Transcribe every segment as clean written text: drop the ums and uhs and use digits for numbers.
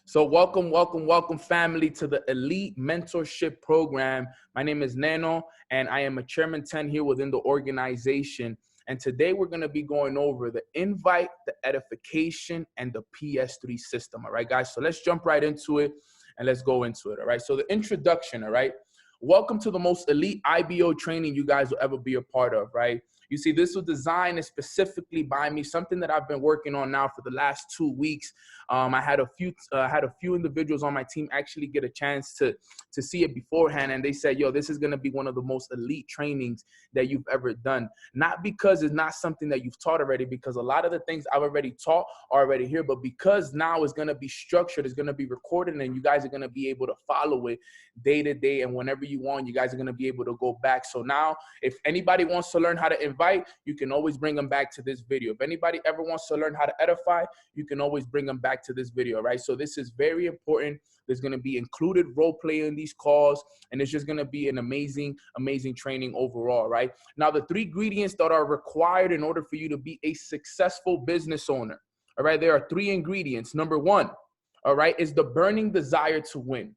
So welcome family to the Elite Mentorship Program. My name is Neno and I am a Chairman 10 here within the organization. And today we're going to be going over the invite, the edification, and the PS3 system. All right, guys. So let's jump right into it and let's go into it. All right. So the introduction. All right. Welcome to the most elite IBO training you guys will ever be a part of. Right. You see, this was designed specifically by me, something that I've been working on now for the last 2 weeks. I had a few individuals on my team actually get a chance to see it beforehand, and they said, yo, this is going to be one of the most elite trainings that you've ever done. Not because it's not something that you've taught already, because a lot of the things I've already taught are already here, but because now it's going to be structured, it's going to be recorded, and you guys are going to be able to follow it day to day, and whenever you want, you guys are going to be able to go back. So now, if anybody wants to learn how to invite, you can always bring them back to this video. If anybody ever wants to learn how to edify, you can always bring them back to this video, right? So this is very important. There's going to be included role play in these calls, and it's just going to be an amazing training overall, right? Now, the 3 ingredients that are required in order for you to be a successful business owner, all right? There are 3 ingredients. Number 1, all right, is the burning desire to win.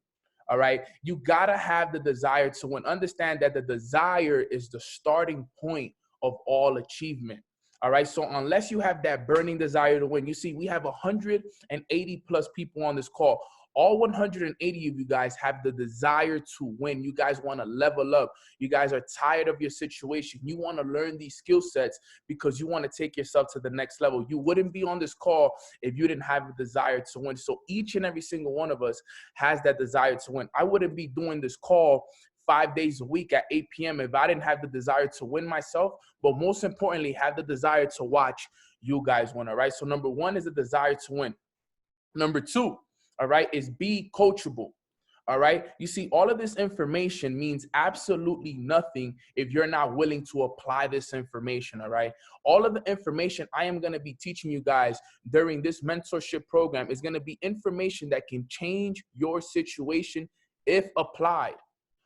All right, you got to have the desire to win. Understand that the desire is the starting point of all achievement. All right, so unless you have that burning desire to win, you see, we have 180 plus people on this call. All 180 of you guys have the desire to win. You guys want to level up. You guys are tired of your situation. You want to learn these skill sets because you want to take yourself to the next level. You wouldn't be on this call if you didn't have a desire to win. So each and every single one of us has that desire to win. I wouldn't be doing this call 5 days a week at 8 p.m. if I didn't have the desire to win myself, but most importantly, have the desire to watch you guys win, all right? So number 1 is the desire to win. Number 2, all right, is be coachable, all right? You see, all of this information means absolutely nothing if you're not willing to apply this information, all right? All of the information I am going to be teaching you guys during this mentorship program is going to be information that can change your situation if applied.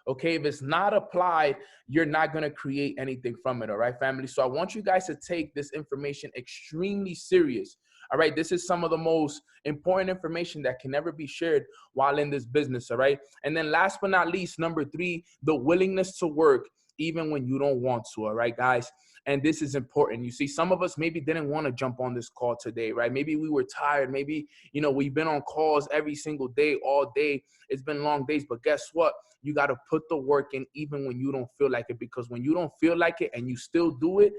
Okay, if it's not applied, you're not going to create anything from it. All right, family. So I want you guys to take this information extremely serious. All right, this is some of the most important information that can never be shared while in this business. All right. And then last but not least, number 3, the willingness to work even when you don't want to. All right, guys. And this is important. You see, some of us maybe didn't want to jump on this call today, right? Maybe we were tired. Maybe, you know, we've been on calls every single day, all day. It's been long days, but guess what? You got to put the work in even when you don't feel like it, because when you don't feel like it and you still do it,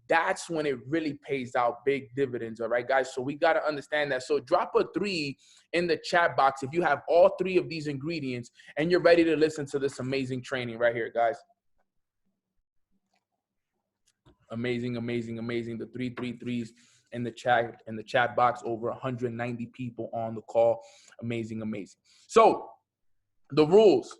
that's when it really pays out big dividends. All right, guys. So we got to understand that. So drop a 3 in the chat box if you have all 3 of these ingredients and you're ready to listen to this amazing training right here, guys. Amazing. The 3 in the chat box, over 190 people on the call. Amazing. So the rules,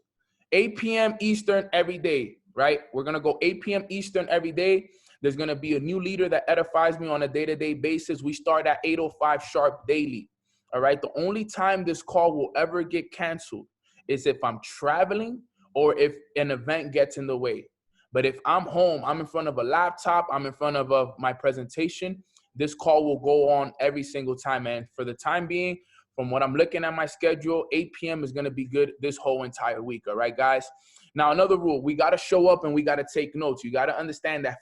8 p.m. Eastern every day, right? We're going to go 8 p.m. Eastern every day. There's going to be a new leader that edifies me on a day-to-day basis. We start at 8:05 sharp daily. All right. The only time this call will ever get canceled is if I'm traveling or if an event gets in the way. But if I'm home, I'm in front of a laptop, I'm in front of my presentation, this call will go on every single time. And for the time being, from what I'm looking at my schedule, 8 p.m. is going to be good this whole entire week. All right, guys. Now, another rule, we got to show up and we got to take notes. You got to understand that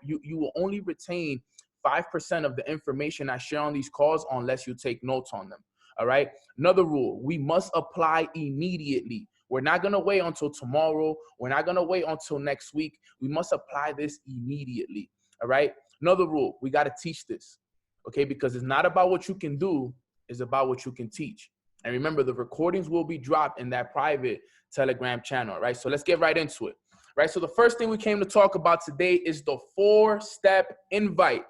you will only retain 5% of the information I share on these calls unless you take notes on them. All right. Another rule, we must apply immediately. We're not going to wait until tomorrow. We're not going to wait until next week. We must apply this immediately. All right. Another rule, we got to teach this. Okay. Because it's not about what you can do. It's about what you can teach. And remember, the recordings will be dropped in that private Telegram channel. Right. So let's get right into it. Right. So the first thing we came to talk about today is the 4-step invite.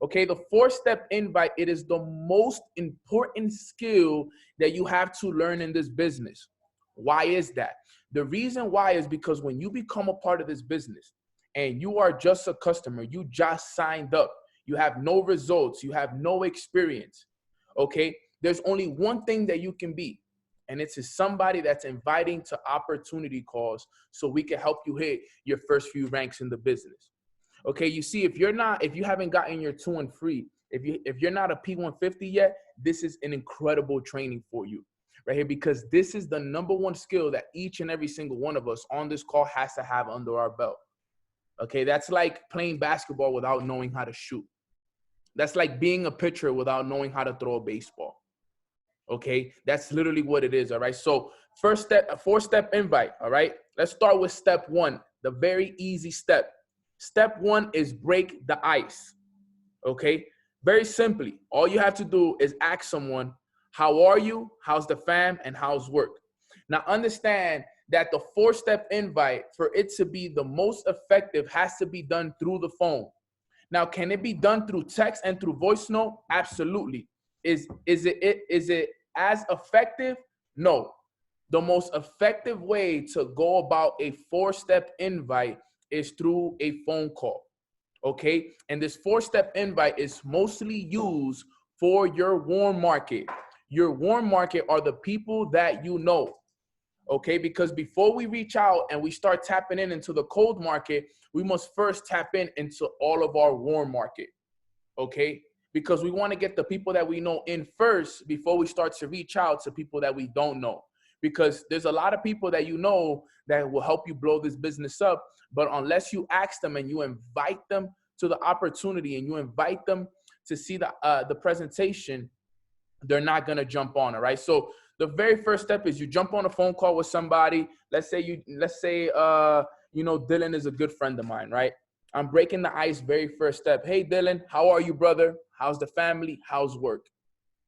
Okay, the 4-step invite, it is the most important skill that you have to learn in this business. Why is that? The reason why is because when you become a part of this business and you are just a customer, you just signed up, you have no results, you have no experience, okay? There's only one thing that you can be, and it's somebody that's inviting to opportunity calls so we can help you hit your first few ranks in the business. Okay, you see, if you haven't gotten your 2 and free, if you're not a P150 yet, this is an incredible training for you. right here, because this is the number one skill that each and every single one of us on this call has to have under our belt. Okay, that's like playing basketball without knowing how to shoot. That's like being a pitcher without knowing how to throw a baseball. Okay, that's literally what it is. All right, so first step, a 4-step invite. All right, let's start with step 1, the very easy step. Step 1 is break the ice. Okay, very simply, all you have to do is ask someone, how are you, how's the fam, and how's work. Now understand that the 4-step invite, for it to be the most effective, has to be done through the phone. Now, can it be done through text and through voice note? Absolutely. Is it as effective? No. The most effective way to go about a 4-step invite is through a phone call. Okay, and this 4-step invite is mostly used for your warm market. Your warm market are the people that you know. Okay, because before we reach out and we start tapping into the cold market, we must first tap into all of our warm market. Okay, because we want to get the people that we know in first before we start to reach out to people that we don't know. Because there's a lot of people that you know that will help you blow this business up, but unless you ask them and you invite them to the opportunity and you invite them to see the presentation, they're not going to jump on. All right, so the very first step is you jump on a phone call with somebody. Let's say Dylan is a good friend of mine, right? I'm breaking the ice. Very first step. Hey Dylan, how are you, brother? How's the family? How's work?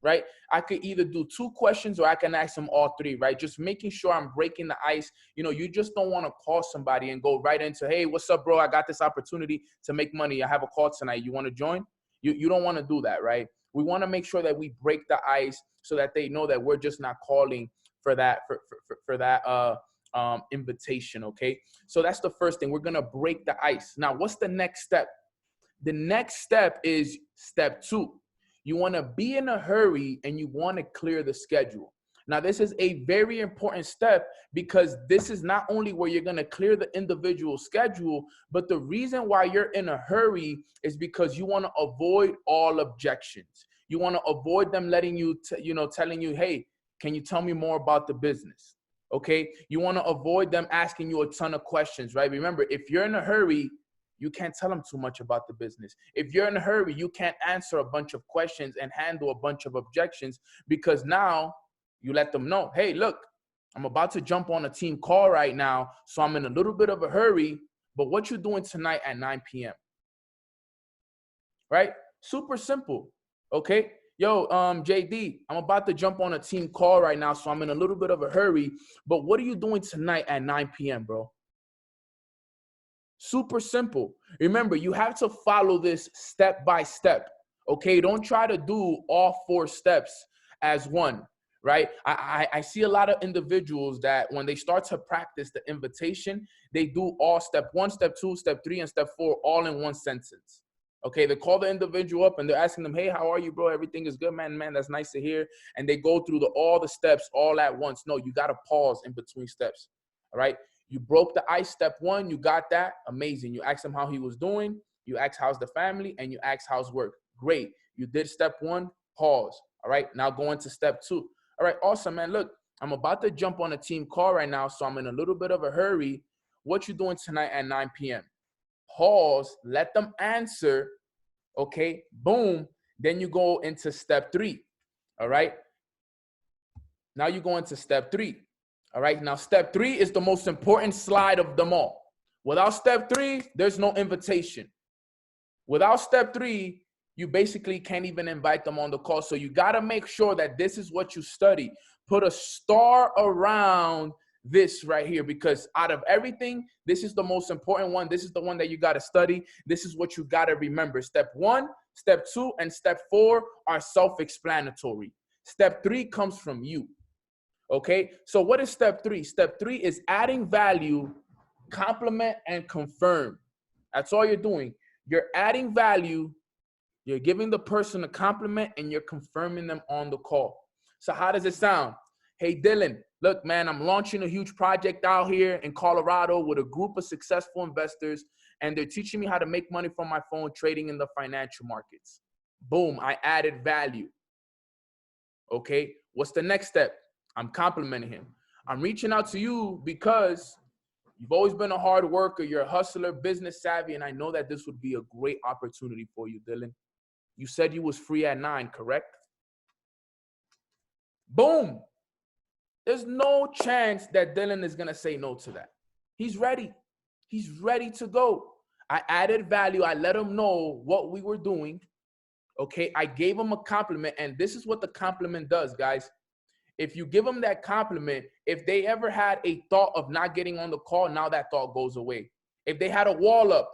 Right? I could either do 2 questions or I can ask them all 3, right? Just making sure I'm breaking the ice. You just don't want to call somebody and go right into, hey, what's up, bro? I got this opportunity to make money. I have a call tonight. You want to join? You don't want to do that, right? We want to make sure that we break the ice so that they know that we're just not calling for that invitation. Okay, so that's the first thing. We're gonna break the ice. Now, what's the next step? The next step is step 2. You want to be in a hurry and you want to clear the schedule. Now, this is a very important step because this is not only where you're going to clear the individual schedule, but the reason why you're in a hurry is because you want to avoid all objections. You want to avoid them letting you, telling you, hey, can you tell me more about the business? Okay. You want to avoid them asking you a ton of questions, right? Remember, if you're in a hurry, you can't tell them too much about the business. If you're in a hurry, you can't answer a bunch of questions and handle a bunch of objections because now you let them know, hey, look, I'm about to jump on a team call right now, so I'm in a little bit of a hurry, but what you doing tonight at 9 p.m.? Right? Super simple. Okay? Yo, JD, I'm about to jump on a team call right now, so I'm in a little bit of a hurry, but what are you doing tonight at 9 p.m., bro? Super simple. Remember, you have to follow this step by step. Okay? Don't try to do all 4 steps as one. Right? I see a lot of individuals that when they start to practice the invitation, they do all step 1, step 2, step 3, and step 4 all in one sentence. Okay, they call the individual up and they're asking them, hey, how are you, bro? Everything is good, man. Man, that's nice to hear. And they go through all the steps all at once. No, you got to pause in between steps. All right? You broke the ice, step 1, you got that. Amazing. You asked him how he was doing. You asked how's the family, and you asked how's work. Great. You did step 1, pause. All right, now go into step 2. All right, awesome, man. Look, I'm about to jump on a team call right now, so I'm in a little bit of a hurry. What you doing tonight at 9 p.m.? Pause, let them answer, okay? Boom. Then you go into step 3, all right? Now you go into step 3, all right? Now, step 3 is the most important slide of them all. Without step 3, there's no invitation. Without step 3, you basically can't even invite them on the call. So you got to make sure that this is what you study. Put a star around this right here, because out of everything, this is the most important one. This is the one that you got to study. This is what you got to remember. Step 1, step 2, and step 4 are self-explanatory. Step 3 comes from you. Okay. So what is step 3? Step 3 is adding value, compliment, and confirm. That's all you're doing. You're adding value. You're giving the person a compliment and you're confirming them on the call. So how does it sound? Hey, Dylan, look, man, I'm launching a huge project out here in Colorado with a group of successful investors, and they're teaching me how to make money from my phone trading in the financial markets. Boom, I added value. Okay, what's the next step? I'm complimenting him. I'm reaching out to you because you've always been a hard worker. You're a hustler, business savvy, and I know that this would be a great opportunity for you, Dylan. You said you was free at 9, correct? Boom. There's no chance that Dylan is going to say no to that. He's ready. He's ready to go. I added value. I let him know what we were doing. Okay. I gave him a compliment, and this is what the compliment does, guys. If you give them that compliment, if they ever had a thought of not getting on the call, now that thought goes away. If they had a wall up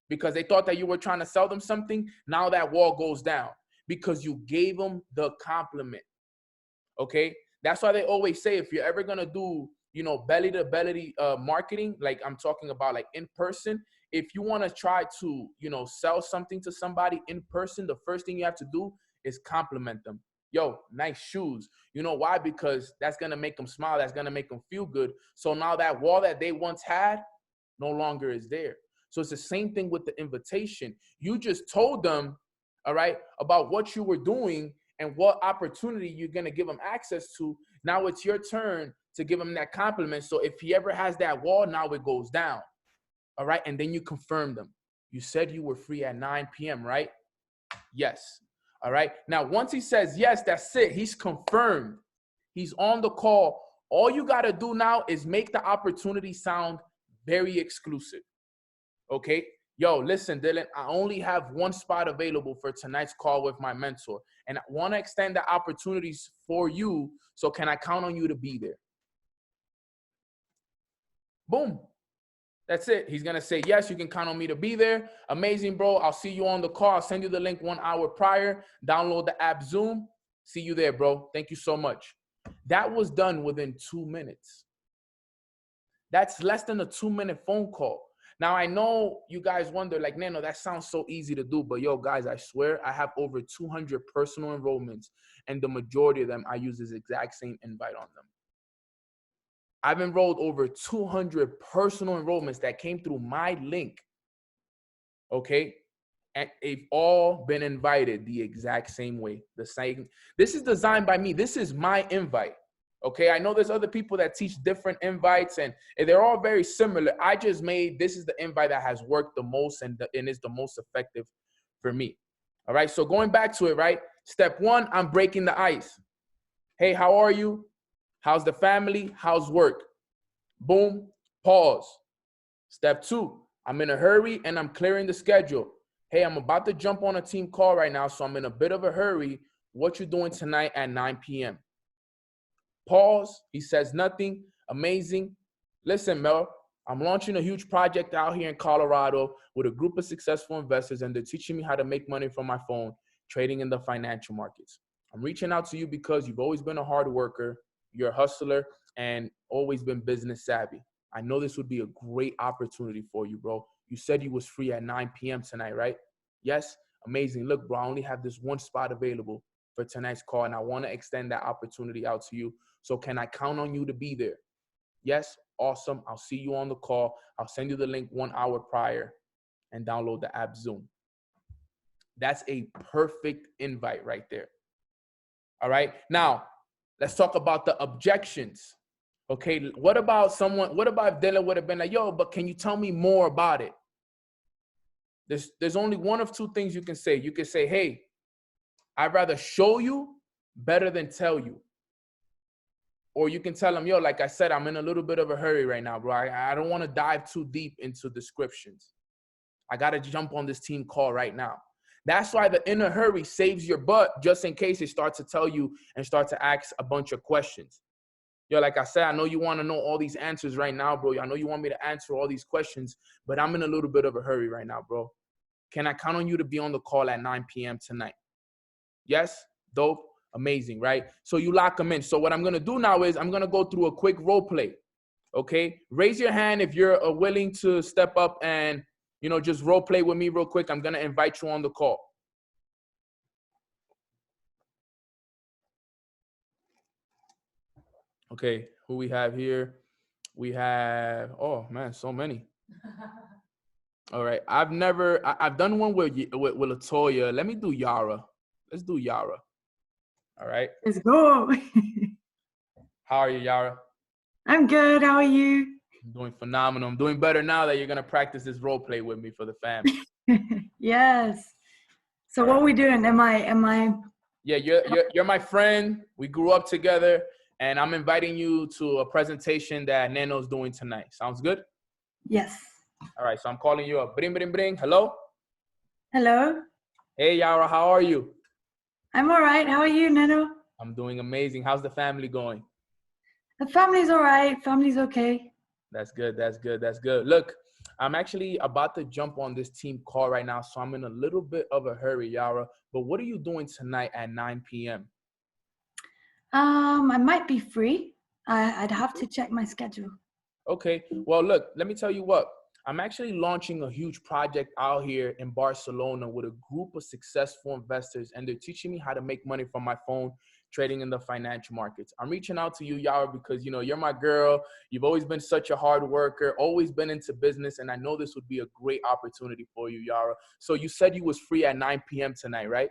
because they thought that you were trying to sell them something, now that wall goes down because you gave them the compliment. Okay. That's why they always say, if you're ever going to do, belly to belly marketing, like I'm talking about like in person, if you want to try to, sell something to somebody in person, the first thing you have to do is compliment them. Yo, nice shoes. You know why? Because that's going to make them smile. That's going to make them feel good. So now that wall that they once had no longer is there. So it's the same thing with the invitation. You just told them, all right, about what you were doing and what opportunity you're going to give them access to. Now it's your turn to give him that compliment. So if he ever has that wall, now it goes down. All right. And then you confirm them. You said you were free at 9 p.m., right? Yes. All right. Now, once he says yes, that's it. He's confirmed. He's on the call. All you got to do now is make the opportunity sound very exclusive. Okay. Yo, listen, Dylan, I only have one spot available for tonight's call with my mentor, and I want to extend the opportunities for you. So can I count on you to be there? Boom. That's it. He's going to say, yes, you can count on me to be there. Amazing, bro. I'll see you on the call. I'll send you the link 1 hour prior. Download the app Zoom. See you there, bro. Thank you so much. That was done within 2 minutes. That's less than a 2-minute phone call. Now, I know you guys wonder, like, Neno, that sounds so easy to do. But, yo, guys, I swear I have over 200 personal enrollments, and the majority of them, I use this exact same invite on them. I've enrolled over 200 personal enrollments that came through my link, okay? And they've all been invited the exact same way. The same. This is designed by me. This is my invite, okay? I know there's other people that teach different invites, and they're all very similar. I just made, this is the invite that has worked the most and is the most effective for me, all right? So going back to it, right? Step 1, I'm breaking the ice. Hey, how are you? How's the family? How's work? Boom, pause. Step 2, I'm in a hurry and I'm clearing the schedule. Hey, I'm about to jump on a team call right now, so I'm in a bit of a hurry. What you doing tonight at 9 p.m.? Pause. He says nothing. Amazing. Listen, Mel, I'm launching a huge project out here in Colorado with a group of successful investors, and they're teaching me how to make money from my phone, trading in the financial markets. I'm reaching out to you because you've always been a hard worker. You're a hustler and always been business savvy. I know this would be a great opportunity for you, bro. You said you was free at 9 p.m. tonight, right? Yes? Amazing. Look, bro, I only have this one spot available for tonight's call, and I want to extend that opportunity out to you. So can I count on you to be there? Yes? Awesome. I'll see you on the call. I'll send you the link 1 hour prior and download the app Zoom. That's a perfect invite right there. All right. Now, let's talk about the objections. Okay. What about if Dylan would have been like, yo, but can you tell me more about it? There's only one of two things you can say. You can say, hey, I'd rather show you better than tell you. Or you can tell them, yo, like I said, I'm in a little bit of a hurry right now, bro. I don't want to dive too deep into descriptions. I got to jump on this team call right now. That's why the in a hurry saves your butt, just in case they start to tell you and start to ask a bunch of questions. Yo, like I said, I know you want to know all these answers right now, bro. I know you want me to answer all these questions, but I'm in a little bit of a hurry right now, bro. Can I count on you to be on the call at 9 p.m. tonight? Yes? Dope. Amazing, right? So you lock them in. So what I'm going to do now is I'm going to go through a quick role play. Okay? Raise your hand if you're willing to step up and just role play with me real quick. I'm going to invite you on the call. Okay, who we have here? We have, oh man, so many. All right, I've done one with Latoya. Let me do Yara. Let's do Yara. All right. Let's go. How are you, Yara? I'm good. How are you? I'm doing phenomenal. I'm doing better now that you're gonna practice this role play with me for the fam. Yes. So All what right. are we doing? Am I? Yeah, you're my friend. We grew up together, and I'm inviting you to a presentation that Neno's doing tonight. Sounds good? Yes. All right. So I'm calling you up. Bring, bring, bring. Hello. Hello. Hey, Yara. How are you? I'm all right. How are you, Neno? I'm doing amazing. How's the family going? The family's all right. Family's okay. That's good. That's good. That's good. Look, I'm actually about to jump on this team call right now, so I'm in a little bit of a hurry, Yara. But what are you doing tonight at 9 p.m.? I might be free. I'd have to check my schedule. Okay. Well, look, let me tell you what. I'm actually launching a huge project out here in Barcelona with a group of successful investors, and they're teaching me how to make money from my phone trading in the financial markets. I'm reaching out to you, Yara, because, you're my girl. You've always been such a hard worker, always been into business, and I know this would be a great opportunity for you, Yara. So you said you was free at 9 p.m. tonight, right?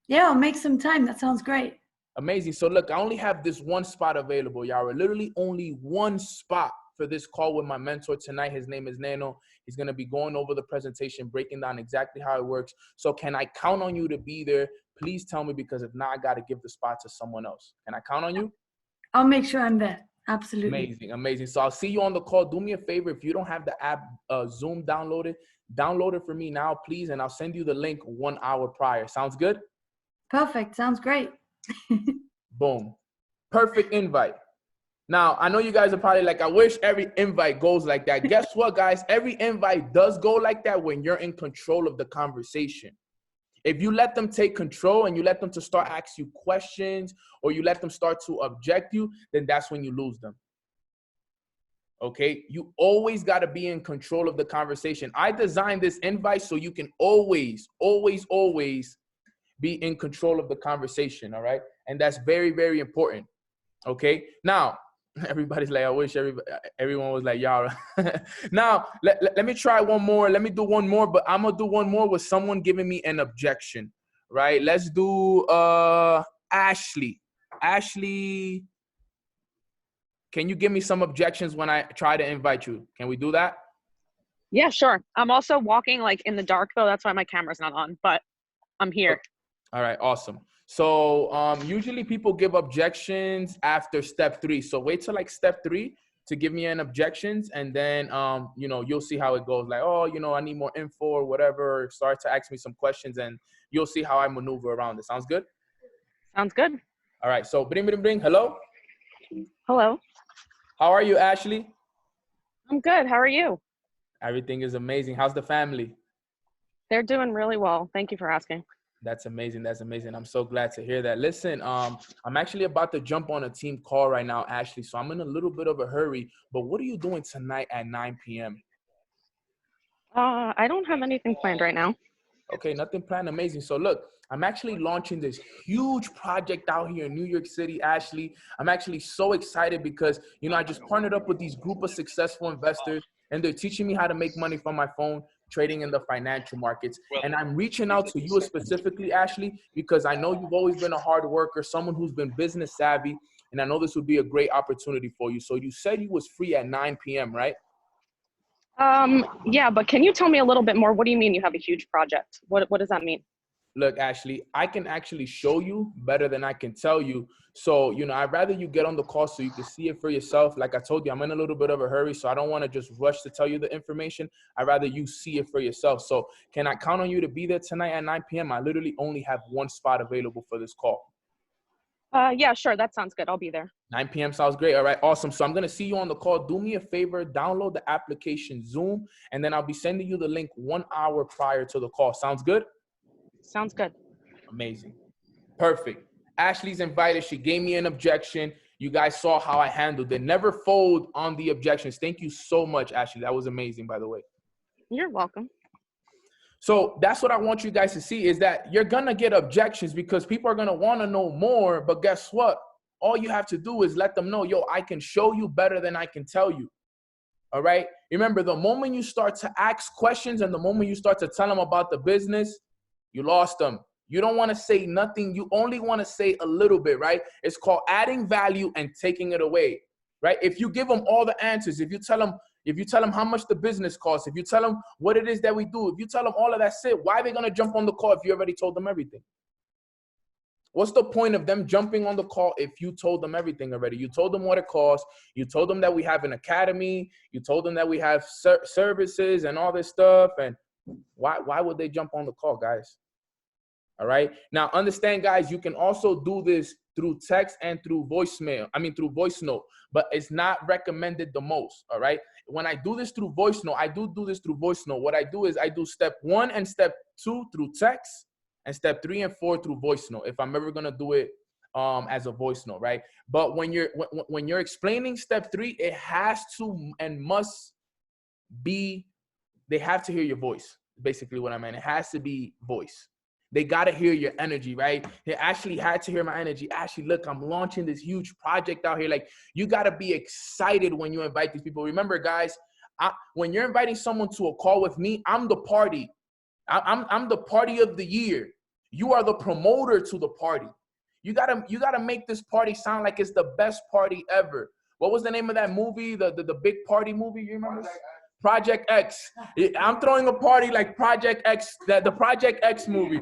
Yeah, I'll make some time. That sounds great. Amazing. So look, I only have this one spot available, Yara. Literally only one spot for this call with my mentor tonight. His name is Neno. He's going to be going over the presentation, breaking down exactly how it works. So can I count on you to be there? Please tell me, because if not, I got to give the spot to someone else. Can I count on you? I'll make sure I'm there. Absolutely. Amazing. Amazing. So I'll see you on the call. Do me a favor. If you don't have the app Zoom downloaded, download it for me now, please. And I'll send you the link 1 hour prior. Sounds good? Perfect. Sounds great. Boom. Perfect invite. Now, I know you guys are probably like, I wish every invite goes like that. Guess what, guys? Every invite does go like that when you're in control of the conversation. If you let them take control and you let them to start asking you questions, or you let them start to object you, then that's when you lose them. Okay? You always got to be in control of the conversation. I designed this invite so you can always, always, always be in control of the conversation. All right? And that's very, very important. Okay? Now, everybody's like, I wish everyone was like Yara. Now, let me try one more. Let me do one more, but I'm going to do one more with someone giving me an objection, right? Let's do Ashley. Ashley, can you give me some objections when I try to invite you? Can we do that? Yeah, sure. I'm also walking like in the dark though. That's why my camera's not on, but I'm here. All right, awesome. So usually people give objections after step 3. So wait till like step 3 to give me an objections, and then you'll see how it goes. Like, oh, I need more info or whatever. Start to ask me some questions, and you'll see how I maneuver around it. Sounds good? Sounds good. All right. So bring. Hello. Hello. How are you, Ashley? I'm good. How are you? Everything is amazing. How's the family? They're doing really well. Thank you for asking. That's amazing. That's amazing. I'm so glad to hear that. Listen, I'm actually about to jump on a team call right now, Ashley. So I'm in a little bit of a hurry. But what are you doing tonight at 9 p.m.? I don't have anything planned right now. Okay, nothing planned. Amazing. So look, I'm actually launching this huge project out here in New York City, Ashley. I'm actually so excited because, I just partnered up with these group of successful investors, and they're teaching me how to make money from my phone trading in the financial markets. And I'm reaching out to you specifically, Ashley, because I know you've always been a hard worker, someone who's been business savvy, and I know this would be a great opportunity for you. So you said you was free at 9 p.m., right? Yeah, but can you tell me a little bit more? What do you mean you have a huge project? What does that mean? Look, Ashley, I can actually show you better than I can tell you. So, I'd rather you get on the call so you can see it for yourself. Like I told you, I'm in a little bit of a hurry, so I don't want to just rush to tell you the information. I'd rather you see it for yourself. So can I count on you to be there tonight at 9 p.m.? I literally only have one spot available for this call. Yeah, sure. That sounds good. I'll be there. 9 p.m. sounds great. All right, awesome. So I'm going to see you on the call. Do me a favor, download the application Zoom, and then I'll be sending you the link 1 hour prior to the call. Sounds good? Sounds good. Amazing. Perfect. Ashley's invited. She gave me an objection. You guys saw how I handled it. Never fold on the objections. Thank you so much, Ashley. That was amazing, by the way. You're welcome. So that's what I want you guys to see, is that you're going to get objections because people are going to want to know more. But guess what? All you have to do is let them know, yo, I can show you better than I can tell you. All right. Remember, the moment you start to ask questions and the moment you start to tell them about the business, you lost them. You don't want to say nothing. You only want to say a little bit, right? It's called adding value and taking it away, right? If you give them all the answers, if you tell them how much the business costs, if you tell them what it is that we do, if you tell them all of that shit, why are they going to jump on the call if you already told them everything? What's the point of them jumping on the call if you told them everything already? You told them what it costs. You told them that we have an academy. You told them that we have services and all this stuff. And why would they jump on the call, guys? All right. Now, understand, guys, you can also do this through text and through through voice note, but it's not recommended the most. All right. When I do this through voice note, I do this through voice note. What I do is I do step 1 and step 2 through text and step 3 and 4 through voice note. If I'm ever going to do it as a voice note. Right. But when you're explaining step 3, it has to and must be, they have to hear your voice. Basically what I meant. It has to be voice. They got to hear your energy, right? They actually had to hear my energy. Actually, look, I'm launching this huge project out here. Like, you got to be excited when you invite these people. Remember, guys, when you're inviting someone to a call with me, I'm the party. I'm the party of the year. You are the promoter to the party. You gotta make this party sound like it's the best party ever. What was the name of that movie? The big party movie, you remember? Project X. I'm throwing a party like Project X, the Project X movie.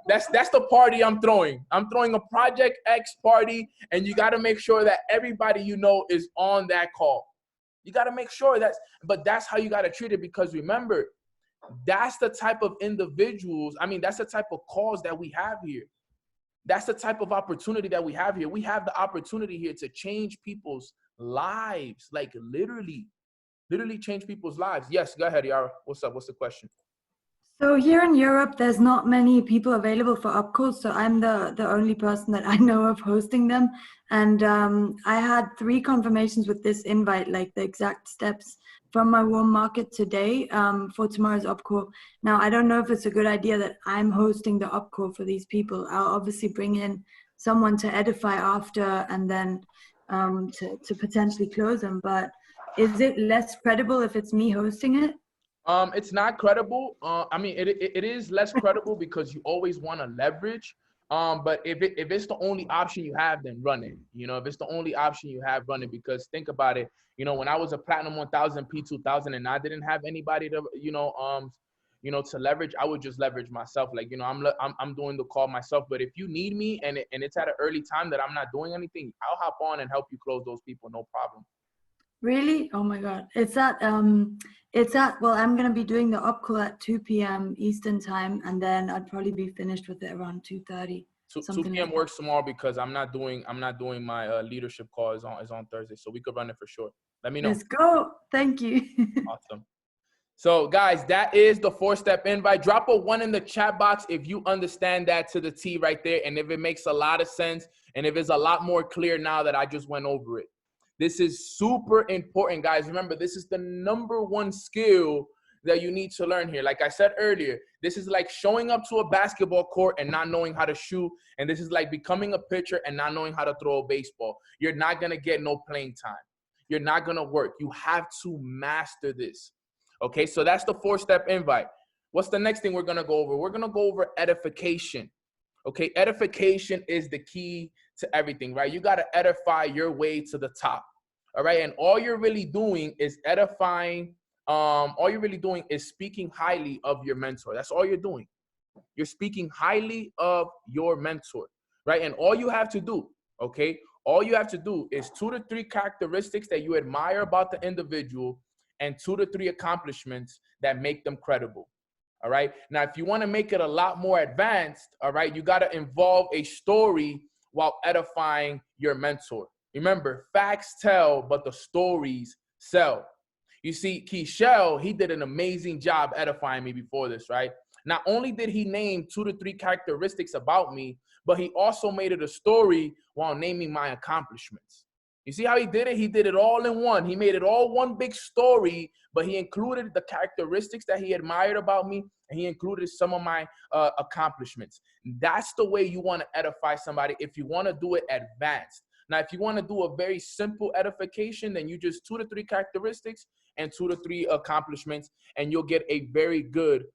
That's the party I'm throwing. I'm throwing a Project X party, and you got to make sure that everybody you know is on that call. You got to make sure but that's how you got to treat it, because remember, that's the type of individuals, that's the type of calls that we have here. That's the type of opportunity that we have here. We have the opportunity here to change people's lives, like literally change people's lives. Yes, go ahead, Yara. What's up? What's the question? So here in Europe, there's not many people available for up calls. So I'm the only person that I know of hosting them. And I had 3 confirmations with this invite, like the exact steps from my warm market today for tomorrow's up call. Now, I don't know if it's a good idea that I'm hosting the up call for these people. I'll obviously bring in someone to edify after, and then to potentially close them. But is it less credible if it's me hosting it? It's not credible. It is less credible because you always want to leverage. But if it's the only option you have, then run it. If it's the only option you have, run it. Because think about it. When I was a Platinum 1000, P2000, and I didn't have anybody to, to leverage, I would just leverage myself. Like, I'm doing the call myself. But if you need me and it's at an early time that I'm not doing anything, I'll hop on and help you close those people. No problem. Really? Oh my God. Well, I'm going to be doing the up call at 2 p.m. Eastern time, and then I'd probably be finished with it around 2:30. 2 p.m. works tomorrow because I'm not doing my leadership call is on Thursday. So we could run it for sure. Let me know. Let's go. Thank you. Awesome. So guys, that is the 4-step invite. Drop a 1 in the chat box if you understand that to the T right there. And if it makes a lot of sense, and if it's a lot more clear now that I just went over it. This is super important, guys. Remember, this is the #1 skill that you need to learn here. Like I said earlier, this is like showing up to a basketball court and not knowing how to shoot. And this is like becoming a pitcher and not knowing how to throw a baseball. You're not going to get no playing time. You're not going to work. You have to master this. Okay, so that's the 4-step invite. What's the next thing we're going to go over? We're going to go over edification. Okay, edification is the key to everything, right? You got to edify your way to the top. All right, and all you're really doing is edifying. All you're really doing is speaking highly of your mentor. That's all you're doing. You're speaking highly of your mentor, right? And all you have to do, okay, all you have to do is 2 to 3 characteristics that you admire about the individual and 2 to 3 accomplishments that make them credible. All right. Now, if you want to make it a lot more advanced, all right, you got to involve a story while edifying your mentor. Remember, facts tell, but the stories sell. You see, Keishel, he did an amazing job edifying me before this, right? Not only did he name 2 to 3 characteristics about me, but he also made it a story while naming my accomplishments. You see how he did it? He did it all in one. He made it all one big story, but he included the characteristics that he admired about me, and he included some of my accomplishments. That's the way you want to edify somebody if you want to do it advanced. Now, if you want to do a very simple edification, then you just 2 to 3 characteristics and 2 to 3 accomplishments, and you'll get a very good,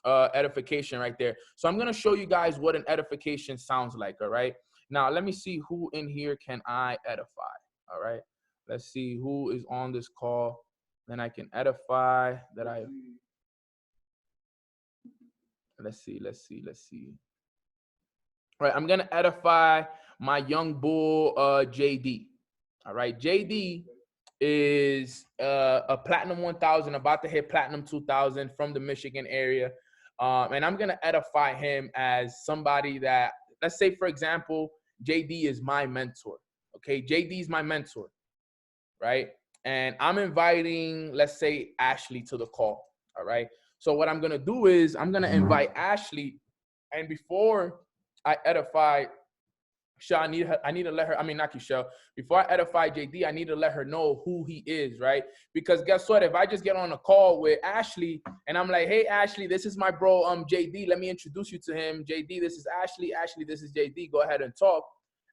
edification right there. So I'm going to show you guys what an edification sounds like. All right. Now, let me see who in here can I edify. All right. Let's see who is on this call. Then I can edify that I. Let's see. All right. I'm going to edify my young bull, JD. All right. JD is a platinum 1000, about to hit platinum 2000 from the Michigan area. And I'm going to edify him as somebody that, let's say, for example, JD is my mentor. Okay. JD is my mentor. Right. And I'm inviting, let's say, Ashley to the call. All right. So what I'm going to do is I'm going to invite Ashley. And before I edify I need to let her, not Keisha. Before I edify JD, I need to let her know who he is, right? Because guess what? If I just get on a call with Ashley and I'm like, hey, Ashley, this is my bro, JD. Let me introduce you to him. JD, this is Ashley. Ashley, this is JD. Go ahead and talk.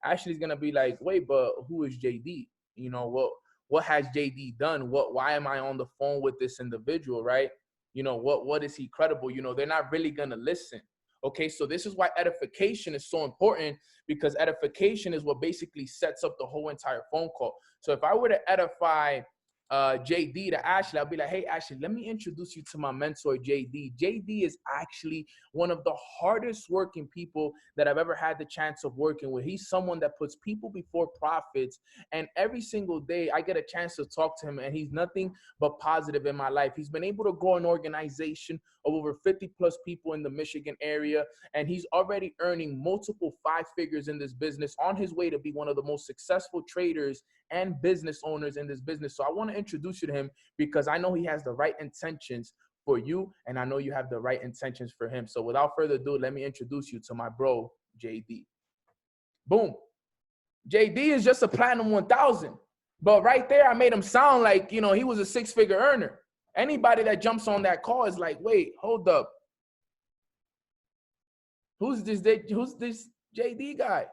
Ashley's going to be like, wait, but who is JD? You know, what has JD done? Why am I on the phone with this individual, right? You know, what is he credible? You know, they're not really going to listen. Okay, so this is why edification is so important, because edification is what basically sets up the whole entire phone call. So if I were to edify JD to Ashley, I'll be like, hey, Ashley, let me introduce you to my mentor, JD. JD is actually one of the hardest working people that I've ever had the chance of working with. He's someone that puts people before profits. And every single day I get a chance to talk to him, and he's nothing but positive in my life. He's been able to grow an organization of over 50 plus people in the Michigan area. And he's already earning multiple 5 figures in this business, on his way to be one of the most successful traders and business owners in this business. So I want to introduce you to him because I know he has the right intentions for you, and I know you have the right intentions for him. So without further ado, let me introduce you to my bro, JD. Boom. JD is just a platinum 1000. But right there, I made him sound like, you know, he was a 6-figure earner. Anybody that jumps on that call is like, wait, hold up. Who's this JD guy?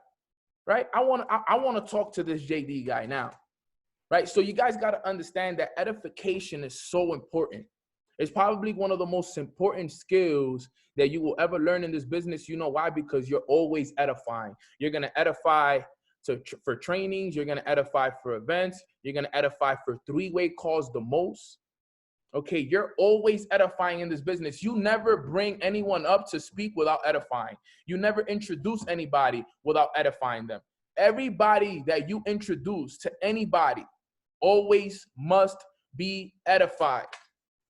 Right? I want to talk to this JD guy now. Right? So you guys got to understand that edification is so important. It's probably one of the most important skills that you will ever learn in this business. You know why? Because you're always edifying. You're going to edify for trainings. You're going to edify for events. You're going to edify for 3-way calls the most. Okay, you're always edifying in this business. You never bring anyone up to speak without edifying. You never introduce anybody without edifying them. Everybody that you introduce to anybody always must be edified.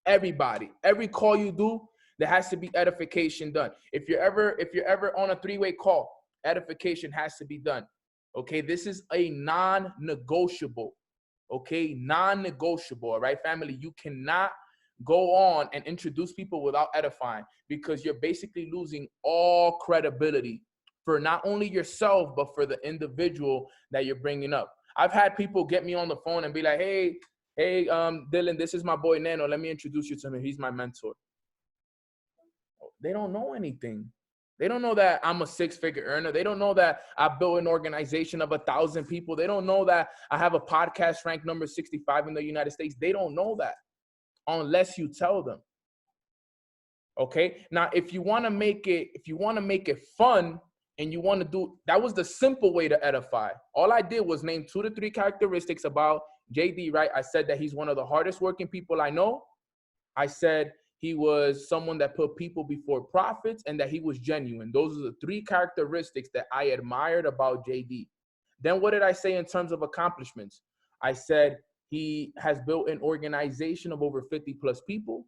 Everybody, every call you do, there has to be edification done. If you're ever on a 3-way call, edification has to be done. Okay, this is a non-negotiable. Okay, non-negotiable. All right, family, you cannot go on and introduce people without edifying, because you're basically losing all credibility for not only yourself, but for the individual that you're bringing up. I've had people get me on the phone and be like, hey, Dylan, this is my boy Neno. Let me introduce you to him. He's my mentor. They don't know anything. They don't know that I'm a 6-figure earner. They don't know that I built an organization of 1,000 people. They don't know that I have a podcast ranked number 65 in the United States. They don't know that unless you tell them. Okay. Now, if you want to make it fun, and you want to do, that was the simple way to edify. All I did was name 2 to 3 characteristics about JD, right? I said that he's one of the hardest working people I know. I said he was someone that put people before profits, and that he was genuine. Those are the 3 characteristics that I admired about JD. Then what did I say in terms of accomplishments? I said he has built an organization of over 50 plus people.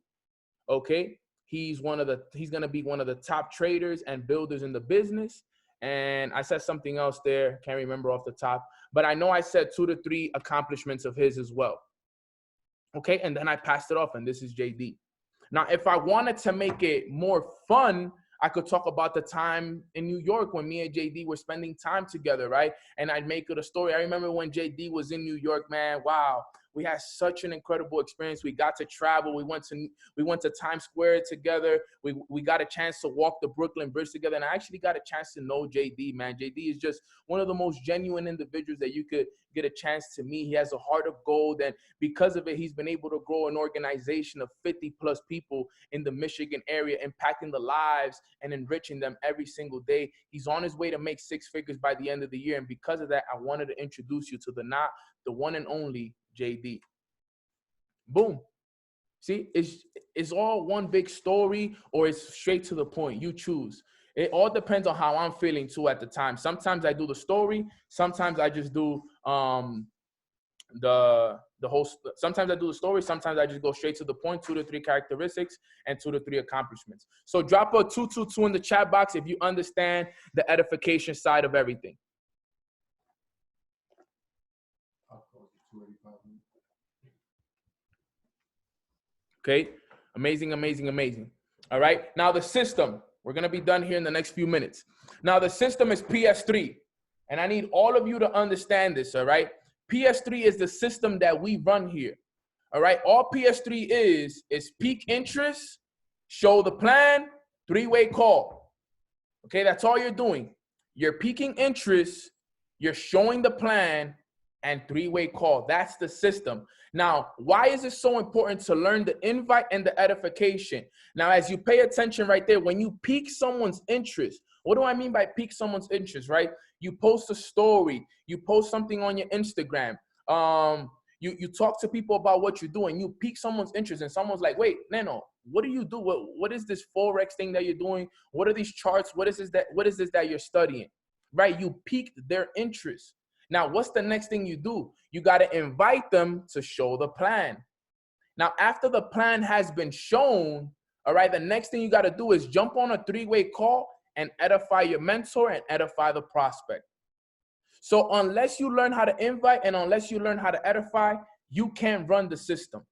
Okay. He's going to be one of the top traders and builders in the business. And I said something else there. Can't remember off the top, but I know I said 2 to 3 accomplishments of his as well. Okay. And then I passed it off, and this is JD. Now, if I wanted to make it more fun, I could talk about the time in New York when me and JD were spending time together, right? And I'd make it a story. I remember when JD was in New York, man, wow. We had such an incredible experience. We got to travel. We went to Times Square together. We got a chance to walk the Brooklyn Bridge together. And I actually got a chance to know JD, man. JD is just one of the most genuine individuals that you could get a chance to meet. He has a heart of gold. And because of it, he's been able to grow an organization of 50 plus people in the Michigan area, impacting the lives and enriching them every single day. He's on his way to make 6 figures by the end of the year. And because of that, I wanted to introduce you to the one and only JD. Boom. See, it's all one big story, or it's straight to the point. You choose. It all depends on how I'm feeling too at the time. Sometimes I do the story. Sometimes I just do the whole. Sometimes I do the story. Sometimes I just go straight to the point. 2 to 3 characteristics and 2 to 3 accomplishments. So drop a 222 in the chat box if you understand the edification side of everything. Okay, amazing, amazing, amazing. All right, now the system. We're gonna be done here in the next few minutes. Now the system is PS3, and I need all of you to understand this. All right, PS3 is the system that we run here. All right, all PS3 is peak interest, show the plan, 3-way call. Okay, that's all you're doing. You're peaking interest, you're showing the plan, and 3-way call. That's the system. Now, why is it so important to learn the invite and the edification? Now, as you pay attention right there, when you pique someone's interest, what do I mean by pique someone's interest, right? You post a story, you post something on your Instagram, you talk to people about what you're doing, you pique someone's interest, and someone's like, wait, Neno, what do you do? What is this Forex thing that you're doing? What are these charts? What is this that you're studying, right? You piqued their interest. Now, what's the next thing you do? You got to invite them to show the plan. Now, after the plan has been shown, all right, the next thing you got to do is jump on a 3-way call and edify your mentor and edify the prospect. So unless you learn how to invite and unless you learn how to edify, you can't run the system.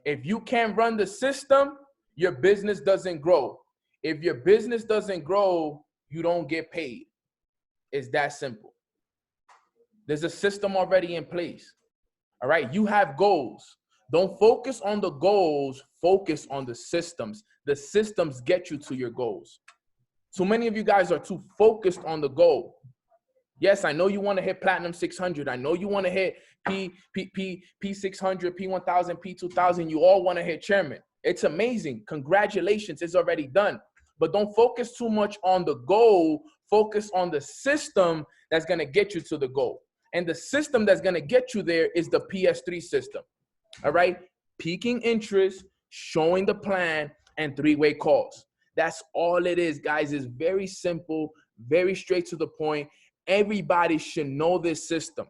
If you can't run the system, your business doesn't grow. If your business doesn't grow, you don't get paid. It's that simple. There's a system already in place. All right, you have goals. Don't focus on the goals, focus on the systems. The systems get you to your goals. So many of you guys are too focused on the goal. Yes, I know you want to hit Platinum 600. I know you want to hit P600, P1000, P2000. You all want to hit Chairman. It's amazing. Congratulations, it's already done. But don't focus too much on the goal. Focus on the system that's going to get you to the goal. And the system that's going to get you there is the PS3 system. All right. Peaking interest, showing the plan, and 3-way calls. That's all it is, guys. It's very simple, very straight to the point. Everybody should know this system.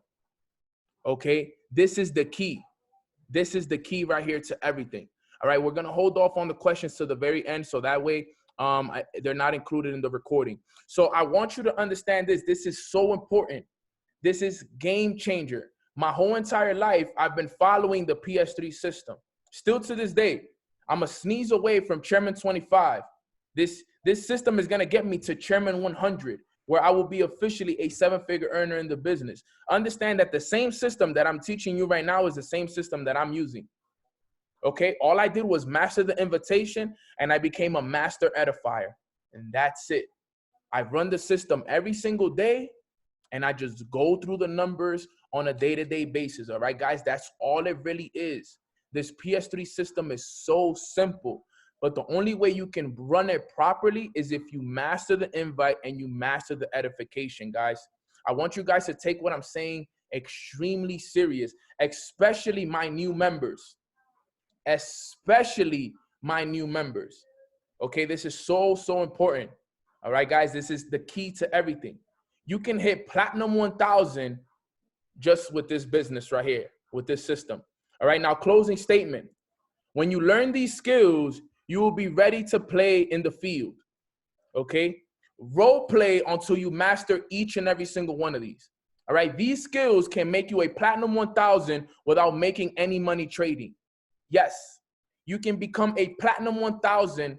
Okay. This is the key. This is the key right here to everything. All right. We're going to hold off on the questions to the very end. So that way, they're not included in the recording. So I want you to understand this. This is so important. This is game changer. My whole entire life, I've been following the PS3 system. Still to this day, I'm a sneeze away from Chairman 25. This system is going to get me to Chairman 100, where I will be officially a 7-figure earner in the business. Understand that the same system that I'm teaching you right now is the same system that I'm using. Okay, all I did was master the invitation and I became a master edifier. And that's it. I run the system every single day and I just go through the numbers on a day-to-day basis. All right, guys, that's all it really is. This PS3 system is so simple, but the only way you can run it properly is if you master the invite and you master the edification, guys. I want you guys to take what I'm saying extremely serious, especially my new members. Especially my new members. Okay, this is so important. All right, guys, this is the key to everything. You can hit Platinum 1000 just with this business right here, with this system. All right, now closing statement. When you learn these skills, you will be ready to play in the field. Okay, role play until you master each and every single one of these. All right, these skills can make you a Platinum 1000 without making any money trading. Yes, you can become a Platinum 1000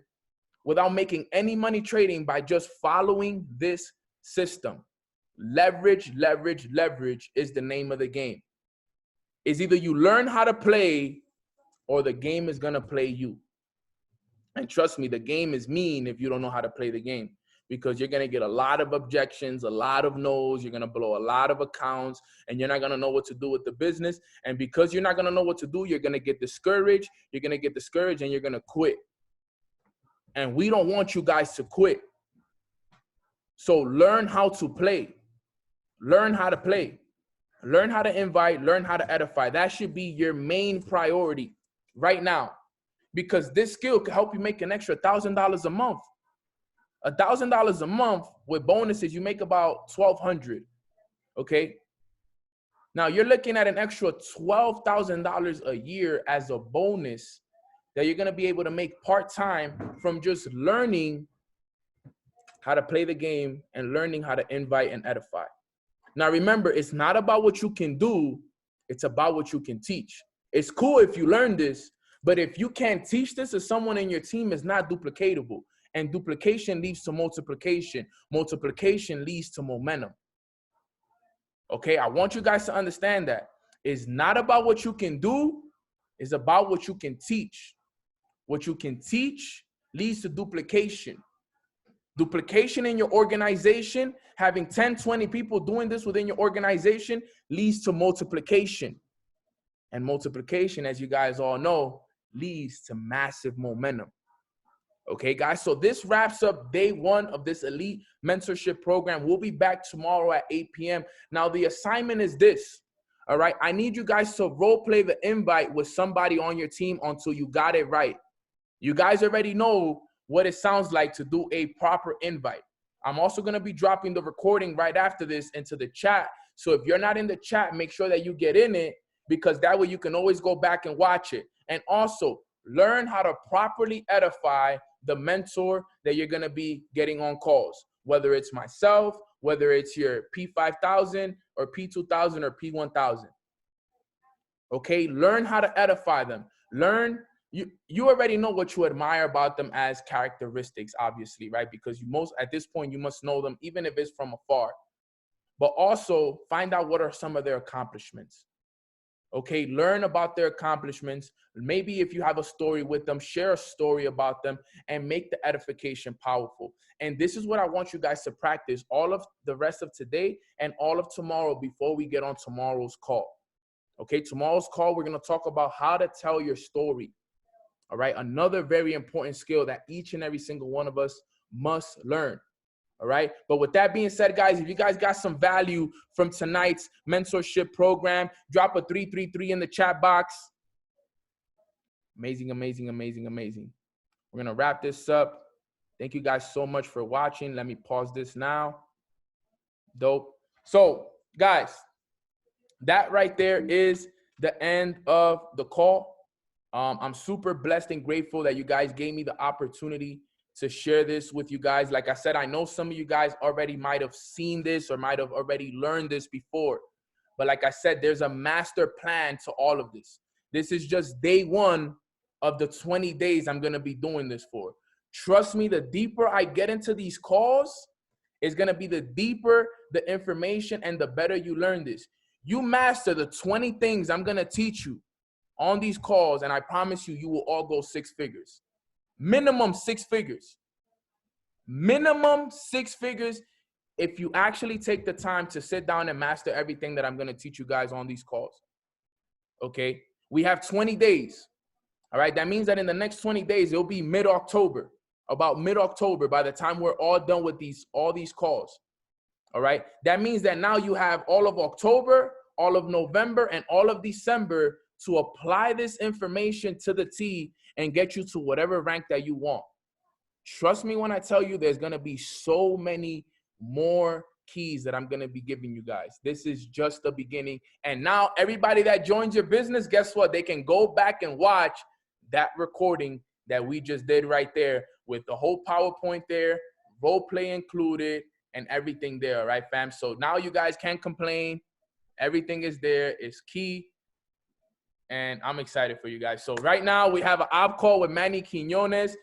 without making any money trading by just following this system. Leverage, leverage, leverage is the name of the game. is either you learn how to play or the game is going to play you. And trust me, the game is mean if you don't know how to play the game, because you're going to get a lot of objections, a lot of no's. You're going to blow a lot of accounts, and you're not going to know what to do with the business. And because you're not going to know what to do, you're going to get discouraged. You're going to get discouraged and you're going to quit. And we don't want you guys to quit. So learn how to play. Learn how to play. Learn how to invite. Learn how to edify. That should be your main priority right now, because this skill can help you make an extra $1,000 a month. $1,000 a month with bonuses, you make about $1,200. Okay. Now you're looking at an extra $12,000 a year as a bonus that you're going to be able to make part-time from just learning how to play the game and learning how to invite and edify. Now, remember, it's not about what you can do. It's about what you can teach. It's cool if you learn this, but if you can't teach this to someone in your team, it's not duplicatable. And duplication leads to multiplication. Multiplication leads to momentum. Okay, I want you guys to understand that. It's not about what you can do. It's about what you can teach. What you can teach leads to duplication. Duplication in your organization, having 10, 20 people doing this within your organization leads to multiplication. And multiplication, as you guys all know, leads to massive momentum. Okay, guys, so this wraps up day one of this elite mentorship program. We'll be back tomorrow at 8 p.m. Now, the assignment is this. All right, I need you guys to role play the invite with somebody on your team until you got it right. You guys already know what it sounds like to do a proper invite. I'm also going to be dropping the recording right after this into the chat. So if you're not in the chat, make sure that you get in it, because that way you can always go back and watch it. And also learn how to properly edify the mentor that you're going to be getting on calls, whether it's myself, whether it's your P5000 or P2000 or P1000. Okay, learn how to edify them. Learn. You already know what you admire about them as characteristics, obviously, right? Because at this point, you must know them, even if it's from afar. But also find out what are some of their accomplishments. Okay, learn about their accomplishments. Maybe if you have a story with them, share a story about them and make the edification powerful. And this is what I want you guys to practice all of the rest of today and all of tomorrow before we get on tomorrow's call. Okay, tomorrow's call, we're going to talk about how to tell your story. All right, another very important skill that each and every single one of us must learn. All right, but with that being said, guys, if you guys got some value from tonight's mentorship program, drop a 333 in the chat box. Amazing, amazing, amazing, amazing. We're going to wrap this up. Thank you guys so much for watching. Let me pause this now. Dope. So, guys, that right there is the end of the call. I'm super blessed and grateful that you guys gave me the opportunity to share this with you guys. Like I said, I know some of you guys already might have seen this or might have already learned this before. But like I said, there's a master plan to all of this. This is just day one of the 20 days I'm going to be doing this for. Trust me, the deeper I get into these calls, it's going to be the deeper the information and the better you learn this. You master the 20 things I'm going to teach you on these calls, and I promise you, you will all go 6 figures. Minimum 6 figures. Minimum 6 figures if you actually take the time to sit down and master everything that I'm going to teach you guys on these calls. Okay? We have 20 days. All right? That means that in the next 20 days, it'll be mid-October. About mid-October, by the time we're all done with all these calls. All right? That means that now you have all of October, all of November, and all of December to apply this information to the T and get you to whatever rank that you want. Trust me when I tell you there's going to be so many more keys that I'm going to be giving you guys. This is just the beginning. And now everybody that joins your business, guess what? They can go back and watch that recording that we just did right there with the whole PowerPoint there, role play included, and everything there, right, fam? So now you guys can't complain. Everything is there. It's key. And I'm excited for you guys. So right now we have an op call with Manny Quinones.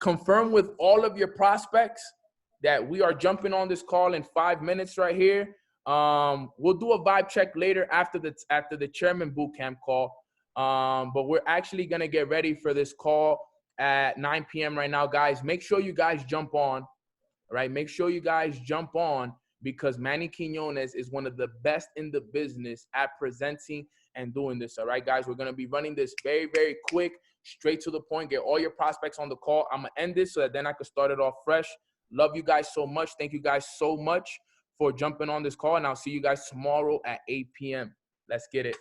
Confirm with all of your prospects that we are jumping on this call in 5 minutes right here. We'll do a vibe check later after the chairman bootcamp call. But we're actually gonna get ready for this call at 9 p.m. right now, guys. Make sure you guys jump on. All right, make sure you guys jump on, because Manny Quinones is one of the best in the business at presenting and doing this. All right, guys, we're gonna be running this very, very quick, straight to the point. Get all your prospects on the call. I'm gonna end this so that then I can start it off fresh. Love you guys so much. Thank you guys so much for jumping on this call, and I'll see you guys tomorrow at 8 p.m. Let's get it.